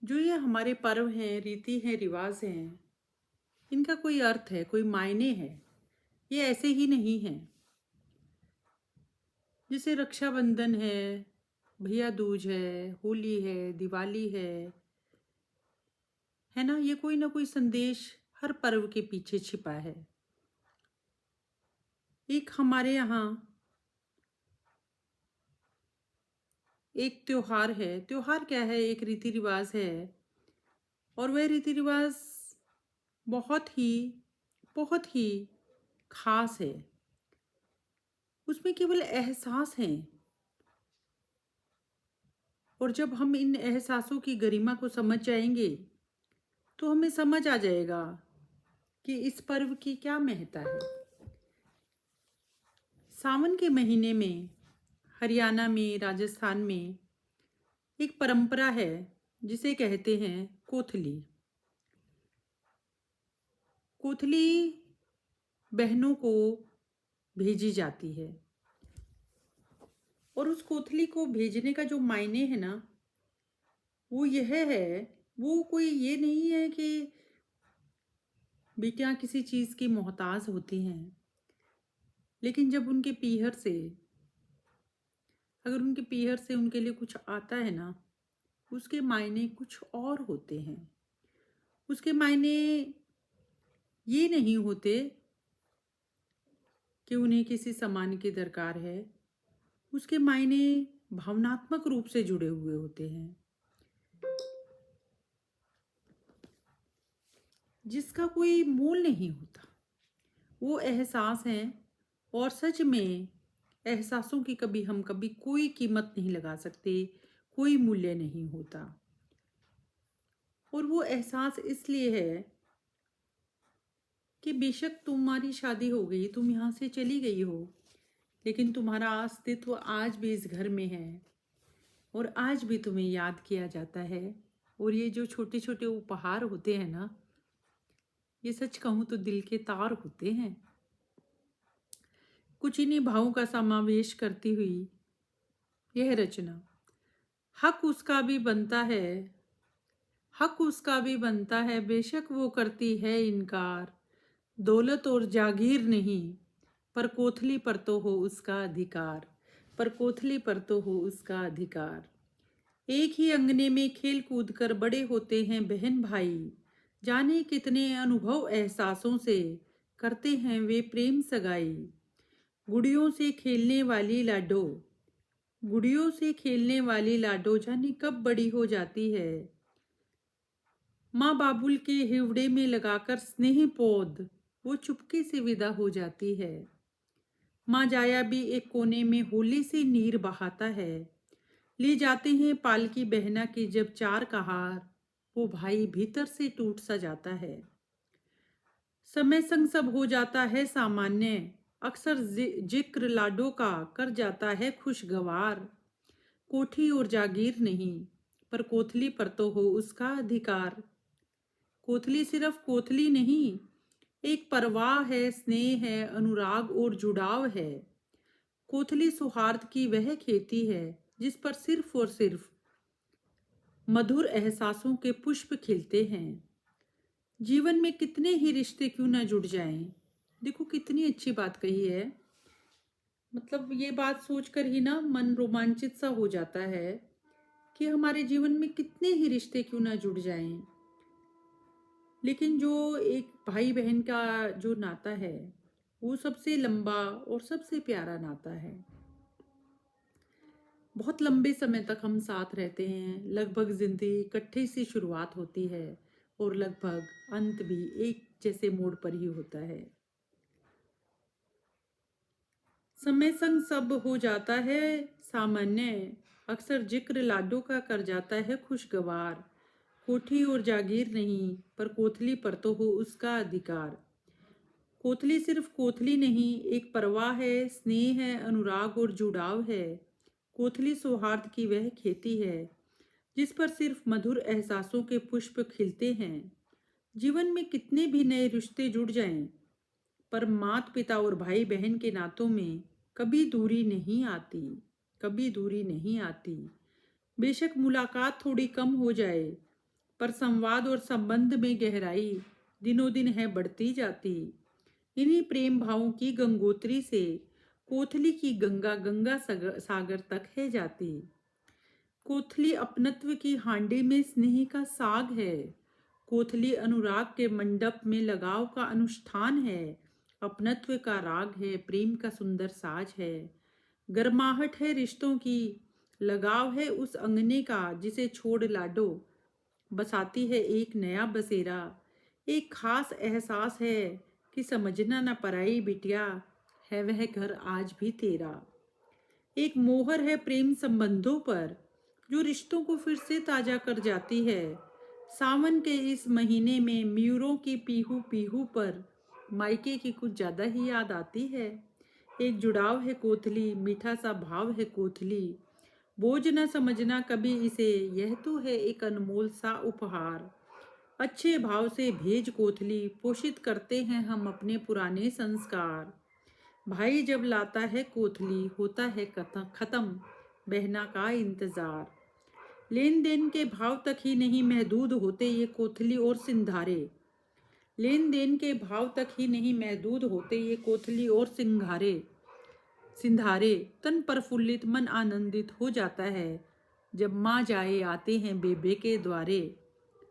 जो ये हमारे पर्व हैं, रीति हैं, रिवाज हैं, इनका कोई अर्थ है, कोई मायने है। ये ऐसे ही नहीं है। जैसे रक्षाबंधन है, भैया दूज है, होली है, दिवाली है ना? ये कोई ना कोई संदेश हर पर्व के पीछे छिपा है। एक हमारे यहाँ एक त्योहार है। त्योहार क्या है? एक रीति रिवाज है। और वह रीति रिवाज बहुत ही बहुत ही खास है। उसमें केवल एहसास हैं। और जब हम इन एहसासों की गरिमा को समझ जाएंगे तो हमें समझ आ जाएगा कि इस पर्व की क्या महत्ता है। सावन के महीने में हरियाणा में, राजस्थान में एक परंपरा है जिसे कहते हैं कोथली। कोथली बहनों को भेजी जाती है। और उस कोथली को भेजने का जो मायने है ना, वो यह है, वो कोई ये नहीं है कि बेटियां किसी चीज़ की मोहताज होती हैं। लेकिन जब अगर उनके पीहर से उनके लिए कुछ आता है ना, उसके मायने कुछ और होते हैं। उसके मायने ये नहीं होते कि उन्हें किसी सामान की दरकार है। उसके मायने भावनात्मक रूप से जुड़े हुए होते हैं, जिसका कोई मोल नहीं होता। वो एहसास हैं। और सच में एहसासों की कभी कोई कीमत नहीं लगा सकते, कोई मूल्य नहीं होता। और वो एहसास इसलिए है कि बेशक तुम्हारी शादी हो गई, तुम यहाँ से चली गई हो, लेकिन तुम्हारा अस्तित्व आज भी इस घर में है। और आज भी तुम्हें याद किया जाता है। और ये जो छोटे छोटे उपहार होते हैं ना, ये सच कहूँ तो दिल के तार होते हैं। कुछ इन्हीं भावों का समावेश करती हुई यह रचना। हक उसका भी बनता है, हक उसका भी बनता है, बेशक वो करती है इनकार। दौलत और जागीर नहीं, पर कोथली पर तो हो उसका अधिकार। पर कोथली पर तो हो उसका अधिकार। एक ही अंगने में खेल कूद कर बड़े होते हैं बहन भाई। जाने कितने अनुभव एहसासों से करते हैं वे प्रेम सगाई। गुड़ियों से खेलने वाली लाडो, गुड़ियों से खेलने वाली लाडो जाने कब बड़ी हो जाती है। माँ बाबुल के हिवड़े में लगाकर स्नेह पौध वो चुपके से विदा हो जाती है। माँ जाया भी एक कोने में होली से नीर बहाता है। ले जाते हैं पालकी बहना की जब चार कहार, वो भाई भीतर से टूट सा जाता है। समय संग सब हो जाता है सामान्य, अक्सर जिक्र लाडो का कर जाता है खुशगवार। कोठी और जागीर नहीं, पर कोथली पर तो हो उसका अधिकार। कोथली सिर्फ कोथली नहीं, एक परवाह है, स्नेह है, अनुराग और जुड़ाव है। कोथली सौहार्द की वह खेती है जिस पर सिर्फ और सिर्फ मधुर एहसासों के पुष्प खिलते हैं। जीवन में कितने ही रिश्ते क्यों ना जुड़ जाएं। देखो कितनी अच्छी बात कही है। मतलब ये बात सोचकर ही ना मन रोमांचित सा हो जाता है कि हमारे जीवन में कितने ही रिश्ते क्यों ना जुड़ जाएं, लेकिन जो एक भाई बहन का जो नाता है, वो सबसे लंबा और सबसे प्यारा नाता है। बहुत लंबे समय तक हम साथ रहते हैं। लगभग जिंदगी इकट्ठे से शुरुआत होती है और लगभग अंत भी एक जैसे मोड़ पर ही होता है। समय संग सब हो जाता है सामान्य, अक्सर जिक्र लाडो का कर जाता है खुशगवार। कोठी और जागीर नहीं, पर कोथली पर तो हो उसका अधिकार। कोथली सिर्फ कोथली नहीं, एक परवाह है, स्नेह है, अनुराग और जुड़ाव है। कोथली सौहार्द की वह खेती है जिस पर सिर्फ मधुर एहसासों के पुष्प खिलते हैं। जीवन में कितने भी नए रिश्ते जुड़ जाएं, पर माता पिता और भाई बहन के नातों में कभी दूरी नहीं आती, कभी दूरी नहीं आती। बेशक मुलाकात थोड़ी कम हो जाए, पर संवाद और संबंध में गहराई दिनों दिन है बढ़ती जाती। इन्हीं प्रेम भावों की गंगोत्री से कोथली की गंगा गंगा सागर तक है जाती। कोथली अपनत्व की हांडी में स्नेह का साग है। कोथली अनुराग के मंडप में लगाव का अनुष्ठान है। अपनत्व का राग है, प्रेम का सुंदर साज है। गर्माहट है रिश्तों की, लगाव है उस अंगने का जिसे छोड़ लाडो बसाती है एक नया बसेरा। एक खास एहसास है कि समझना न पराई बिटिया, है वह घर आज भी तेरा। एक मोहर है प्रेम संबंधों पर जो रिश्तों को फिर से ताजा कर जाती है। सावन के इस महीने में मयूरों की पीहू पीहू पर मायके की कुछ ज्यादा ही याद आती है। एक जुड़ाव है कोथली, मीठा सा भाव है कोथली। बोझ न समझना कभी इसे, यह तो है एक अनमोल सा उपहार। अच्छे भाव से भेज कोथली, पोषित करते हैं हम अपने पुराने संस्कार। भाई जब लाता है कोथली, होता है खत्म बहना का इंतजार। लेन देन के भाव तक ही नहीं महदूद होते ये कोथली और सिंधारे। लेन देन के भाव तक ही नहीं महदूद होते ये कोथली और सिंधारे। तन प्रफुल्लित मन आनंदित हो जाता है जब माँ जाए आते हैं बेबे के द्वारे।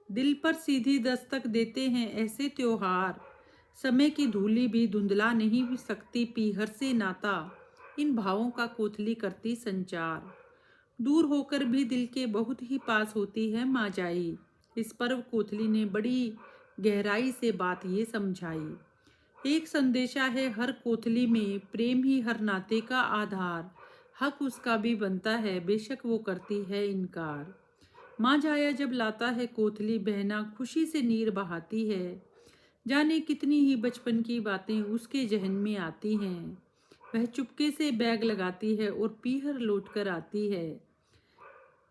दिल पर सीधी दस्तक देते हैं ऐसे त्योहार, समय की धूली भी धुंधला नहीं भी सकती पीहर से नाता। इन भावों का कोथली करती संचार, दूर होकर भी दिल के बहुत ही पास होती है माँ जाई। इस पर्व कोथली ने बड़ी गहराई से बात ये समझाई। एक संदेशा है हर कोथली में, प्रेम ही हर नाते का आधार। हक उसका भी बनता है बेशक वो करती है इनकार। माँ जाया जब लाता है कोथली, बहना खुशी से नीर बहाती है। जाने कितनी ही बचपन की बातें उसके जहन में आती हैं। वह चुपके से बैग लगाती है और पीहर लौट कर आती है।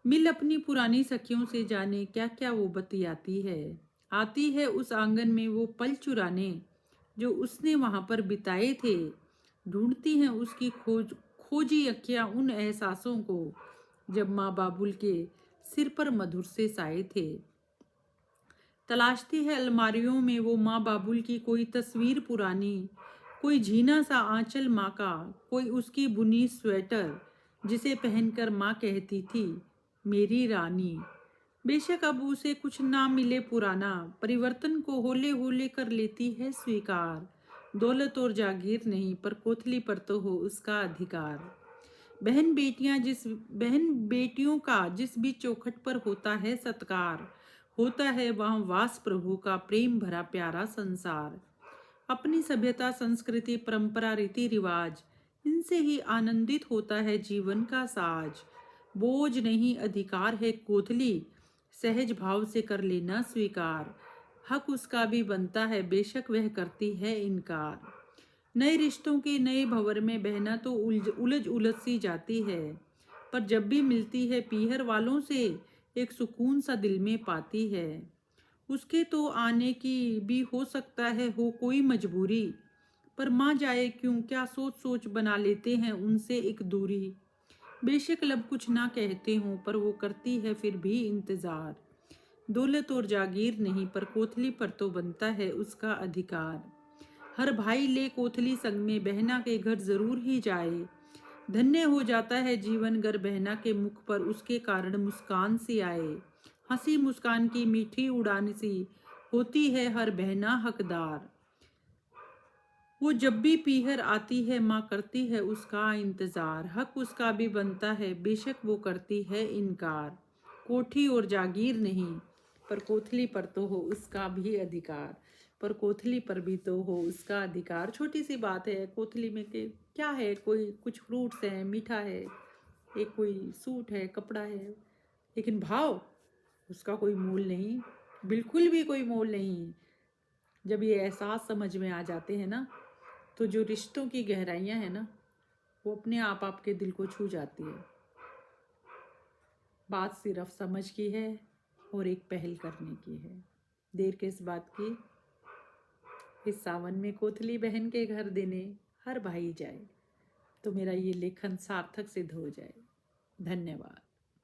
मिल अपनी पुरानी सखियों से, जाने क्या क्या वो बतियाती है। आती है उस आंगन में वो पल चुराने जो उसने वहां पर बिताए थे। ढूंढती हैं उसकी खोजी अखियां उन एहसासों को जब माँ बाबुल के सिर पर मधुर से साए थे। तलाशती है अलमारियों में वो माँ बाबुल की कोई तस्वीर पुरानी, कोई झीना सा आंचल माँ का, कोई उसकी बुनी स्वेटर जिसे पहनकर माँ कहती थी मेरी रानी। बेशक अब उसे कुछ ना मिले पुराना, परिवर्तन को होले होले कर लेती है स्वीकार। दौलत और जागीर नहीं पर कोथली पर तो हो उसका अधिकार। बहन बेटियों का जिस भी चौखट पर होता है सत्कार, होता है वहाँ वास प्रभु का प्रेम भरा प्यारा संसार। अपनी सभ्यता संस्कृति परंपरा रीति रिवाज, इनसे ही आनंदित होता है जीवन का साज। बोझ नहीं अधिकार है कोथली, सहज भाव से कर लेना स्वीकार। हक उसका भी बनता है बेशक वह करती है इनकार। नए रिश्तों के नए भंवर में बहना तो उलझ उलझ सी जाती है, पर जब भी मिलती है पीहर वालों से एक सुकून सा दिल में पाती है। उसके तो आने की भी हो सकता है हो कोई मजबूरी, पर माँ जाए क्यों क्या सोच सोच बना लेते हैं उनसे एक दूरी। बेशक लब कुछ ना कहते हों पर वो करती है फिर भी इंतजार। दौलत और जागीर नहीं पर कोथली पर तो बनता है उसका अधिकार। हर भाई ले कोथली संग में बहना के घर जरूर ही जाए। धन्य हो जाता है जीवन गर बहना के मुख पर उसके कारण मुस्कान सी आए। हंसी मुस्कान की मीठी उड़ान सी होती है हर बहना हकदार। वो जब भी पीहर आती है माँ करती है उसका इंतजार। हक उसका भी बनता है बेशक वो करती है इनकार। कोठी और जागीर नहीं पर कोथली पर तो हो उसका भी अधिकार। पर कोथली पर भी तो हो उसका अधिकार। छोटी सी बात है कोथली में के क्या है, कोई कुछ फ्रूट्स हैं, मीठा है, एक कोई सूट है, कपड़ा है, लेकिन भाव उसका कोई मोल नहीं, बिल्कुल भी कोई मोल नहीं। जब ये एहसास समझ में आ जाते हैं ना, तो जो रिश्तों की गहराइयाँ हैं ना, वो अपने आप आपके दिल को छू जाती है। बात सिर्फ समझ की है और एक पहल करने की है। देर किस बात की, इस सावन में कोथली बहन के घर देने हर भाई जाए तो मेरा ये लेखन सार्थक सिद्ध हो जाए। धन्यवाद।